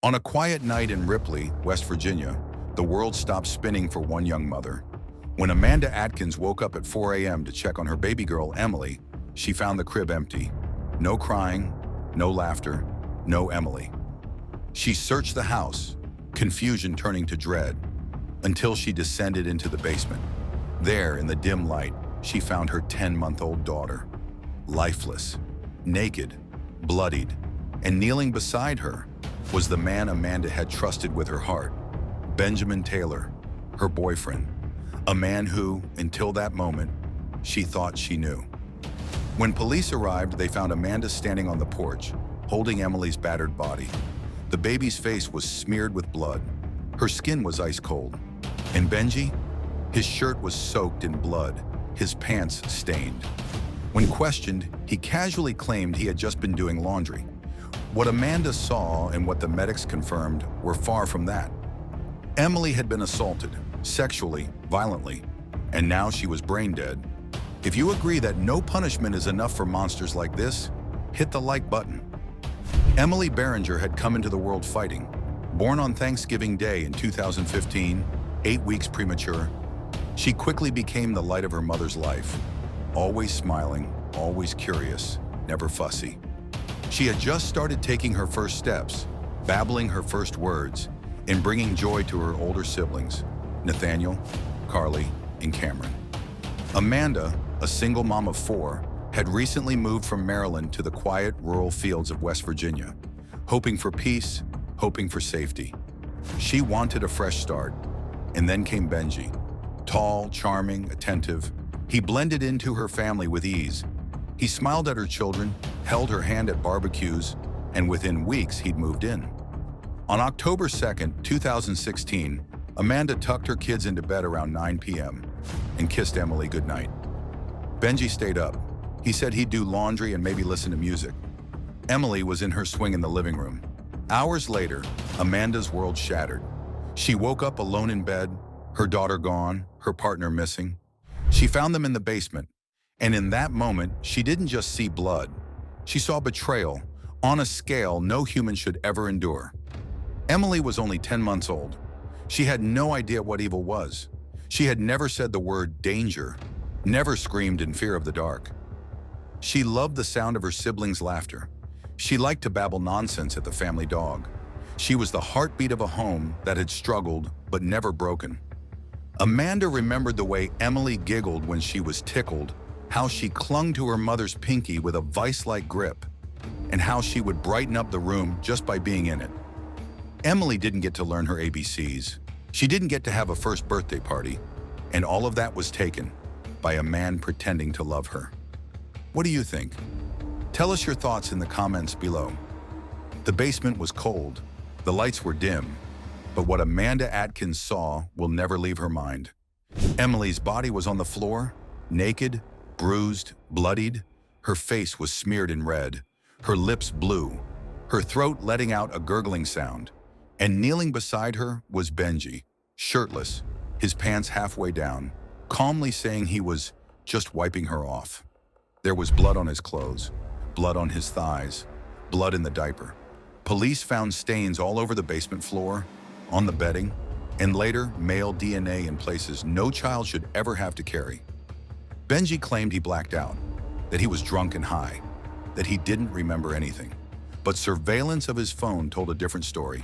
On a quiet night in Ripley, West Virginia, the world stopped spinning for one young mother. When Amanda Atkins woke up at 4 a.m. to check on her baby girl, Emily, she found the crib empty. No crying, no laughter, no Emily. She searched the house, confusion turning to dread, until she descended into the basement. There, in the dim light, she found her 10-month-old daughter, lifeless, naked, bloodied, and kneeling beside her was the man Amanda had trusted with her heart, Benjamin Taylor, her boyfriend, a man who, until that moment, she thought she knew. When police arrived, they found Amanda standing on the porch, holding Emily's battered body. The baby's face was smeared with blood. Her skin was ice cold. And Benji? His shirt was soaked in blood, his pants stained. When questioned, he casually claimed he had just been doing laundry. What Amanda saw and what the medics confirmed were far from that. Emily had been assaulted, sexually, violently, and now she was brain dead. If you agree that no punishment is enough for monsters like this, hit the like button. Emily Behringer had come into the world fighting. Born on Thanksgiving Day in 2015, 8 weeks premature, she quickly became the light of her mother's life. Always smiling, always curious, never fussy. She had just started taking her first steps, babbling her first words, and bringing joy to her older siblings, Nathaniel, Carly, and Cameron. Amanda, a single mom of 4, had recently moved from Maryland to the quiet, rural fields of West Virginia, hoping for peace, hoping for safety. She wanted a fresh start. And then came Benji. Tall, charming, attentive, he blended into her family with ease. He smiled at her children, held her hand at barbecues, and within weeks he'd moved in. On October 2nd, 2016, Amanda tucked her kids into bed around 9 p.m. and kissed Emily goodnight. Benji stayed up. He said he'd do laundry and maybe listen to music. Emily was in her swing in the living room. Hours later, Amanda's world shattered. She woke up alone in bed, her daughter gone, her partner missing. She found them in the basement, and in that moment, she didn't just see blood. She saw betrayal on a scale no human should ever endure. Emily was only 10 months old. She had no idea what evil was. She had never said the word danger, never screamed in fear of the dark. She loved the sound of her siblings' laughter. She liked to babble nonsense at the family dog. She was the heartbeat of a home that had struggled but never broken. Amanda remembered the way Emily giggled when she was tickled, how she clung to her mother's pinky with a vice-like grip, and how she would brighten up the room just by being in it. Emily didn't get to learn her ABCs. She didn't get to have a first birthday party, and all of that was taken by a man pretending to love her. What do you think? Tell us your thoughts in the comments below. The basement was cold. The lights were dim, but what Amanda Atkins saw will never leave her mind. Emily's body was on the floor, naked, bruised, bloodied. Her face was smeared in red, her lips blue, her throat letting out a gurgling sound. And kneeling beside her was Benji, shirtless, his pants halfway down, calmly saying he was just wiping her off. There was blood on his clothes, blood on his thighs, blood in the diaper. Police found stains all over the basement floor, on the bedding, and later male DNA in places no child should ever have to carry. Benji claimed he blacked out, that he was drunk and high, that he didn't remember anything. But surveillance of his phone told a different story.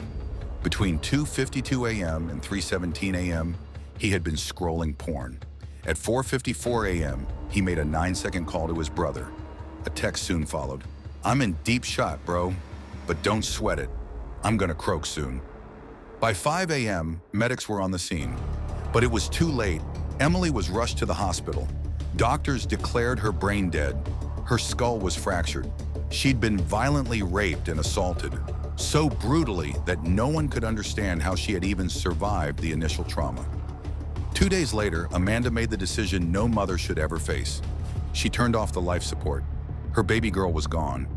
Between 2:52 a.m. and 3:17 a.m., he had been scrolling porn. At 4:54 a.m., he made a 9-second call to his brother. A text soon followed. "I'm in deep shot, bro. But don't sweat it. I'm gonna croak soon." By 5 a.m., medics were on the scene. But it was too late. Emily was rushed to the hospital. Doctors declared her brain dead. Her skull was fractured. She'd been violently raped and assaulted, so brutally that no one could understand how she had even survived the initial trauma. 2 days later, Amanda made the decision no mother should ever face. She turned off the life support. Her baby girl was gone.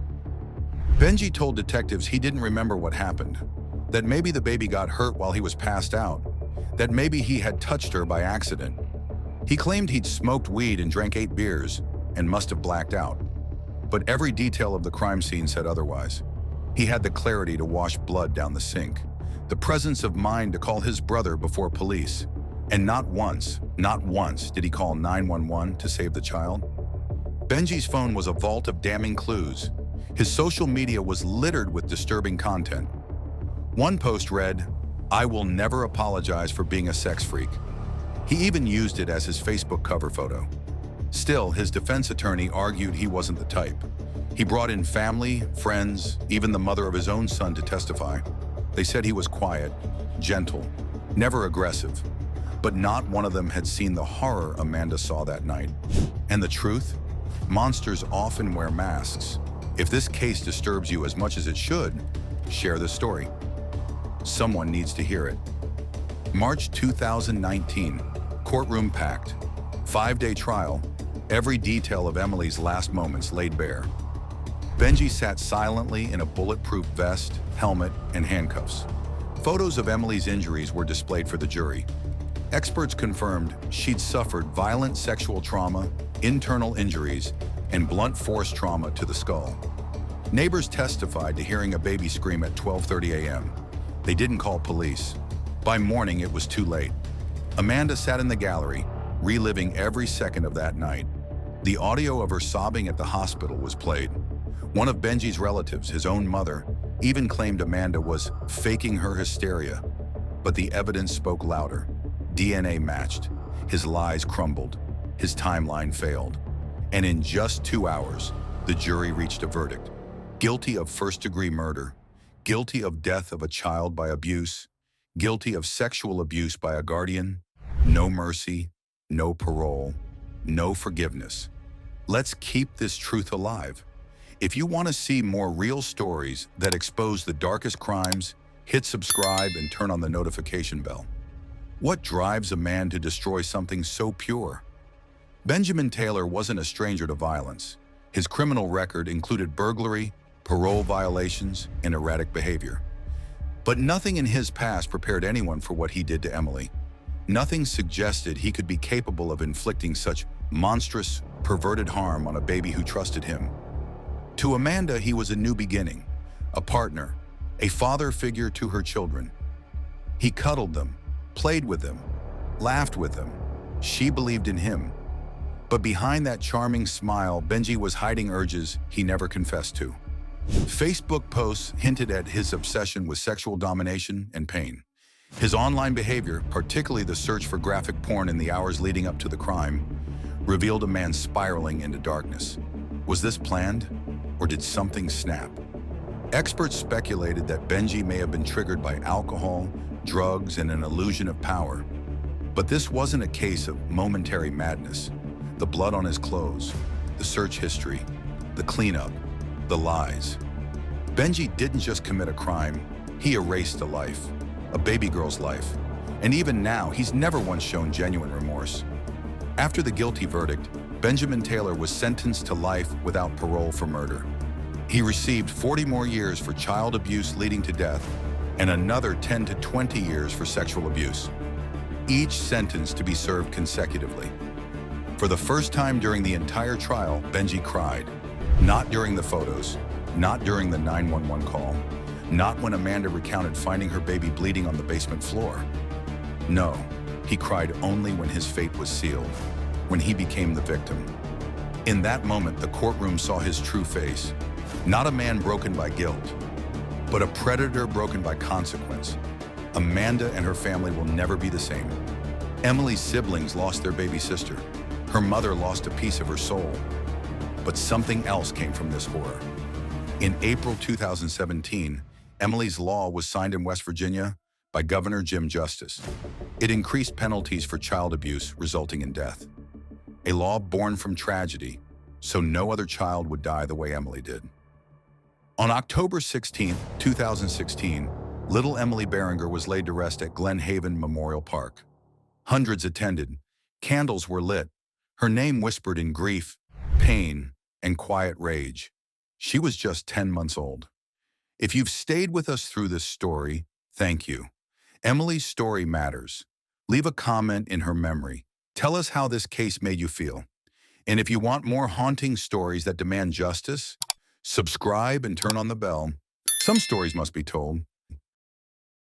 Benji told detectives he didn't remember what happened, that maybe the baby got hurt while he was passed out, that maybe he had touched her by accident. He claimed he'd smoked weed and drank 8 beers and must have blacked out. But every detail of the crime scene said otherwise. He had the clarity to wash blood down the sink, the presence of mind to call his brother before police. And not once did he call 911 to save the child. Benji's phone was a vault of damning clues. His social media was littered with disturbing content. One post read, "I will never apologize for being a sex freak." He even used it as his Facebook cover photo. Still, his defense attorney argued he wasn't the type. He brought in family, friends, even the mother of his own son to testify. They said he was quiet, gentle, never aggressive. But not one of them had seen the horror Amanda saw that night. And the truth? Monsters often wear masks. If this case disturbs you as much as it should, share the story. Someone needs to hear it. March 2019, courtroom packed. 5-day trial, every detail of Emily's last moments laid bare. Benji sat silently in a bulletproof vest, helmet, and handcuffs. Photos of Emily's injuries were displayed for the jury. Experts confirmed she'd suffered violent sexual trauma, internal injuries, and blunt force trauma to the skull. Neighbors testified to hearing a baby scream at 12:30 a.m. They didn't call police. By morning, it was too late. Amanda sat in the gallery, reliving every second of that night. The audio of her sobbing at the hospital was played. One of Benji's relatives, his own mother, even claimed Amanda was faking her hysteria. But the evidence spoke louder. DNA matched. His lies crumbled. His timeline failed. And in just 2 hours, the jury reached a verdict. Guilty of first-degree murder, guilty of death of a child by abuse, guilty of sexual abuse by a guardian, no mercy, no parole, no forgiveness. Let's keep this truth alive. If you want to see more real stories that expose the darkest crimes, hit subscribe and turn on the notification bell. What drives a man to destroy something so pure? Benjamin Taylor wasn't a stranger to violence. His criminal record included burglary, parole violations, and erratic behavior. But nothing in his past prepared anyone for what he did to Emily. Nothing suggested he could be capable of inflicting such monstrous, perverted harm on a baby who trusted him. To Amanda, he was a new beginning, a partner, a father figure to her children. He cuddled them, played with them, laughed with them. She believed in him. But behind that charming smile, Benji was hiding urges he never confessed to. Facebook posts hinted at his obsession with sexual domination and pain. His online behavior, particularly the search for graphic porn in the hours leading up to the crime, revealed a man spiraling into darkness. Was this planned, or did something snap? Experts speculated that Benji may have been triggered by alcohol, drugs, and an illusion of power. But this wasn't a case of momentary madness. The blood on his clothes, the search history, the cleanup, the lies. Benji didn't just commit a crime, he erased a life, a baby girl's life. And even now, he's never once shown genuine remorse. After the guilty verdict, Benjamin Taylor was sentenced to life without parole for murder. He received 40 more years for child abuse leading to death, and another 10 to 20 years for sexual abuse, each sentenced to be served consecutively. For the first time during the entire trial, Benji cried. Not during the photos, not during the 911 call, not when Amanda recounted finding her baby bleeding on the basement floor. No, he cried only when his fate was sealed, when he became the victim. In that moment, the courtroom saw his true face, not a man broken by guilt, but a predator broken by consequence. Amanda and her family will never be the same. Emily's siblings lost their baby sister. Her mother lost a piece of her soul. But something else came from this horror. In April 2017, Emily's Law was signed in West Virginia by Governor Jim Justice. It increased penalties for child abuse resulting in death. A law born from tragedy, so no other child would die the way Emily did. On October 16, 2016, little Emily Beringer was laid to rest at Glen Haven Memorial Park. Hundreds attended. Candles were lit. Her name whispered in grief, pain, and quiet rage. She was just 10 months old. If you've stayed with us through this story, thank you. Emily's story matters. Leave a comment in her memory. Tell us how this case made you feel. And if you want more haunting stories that demand justice, subscribe and turn on the bell. Some stories must be told,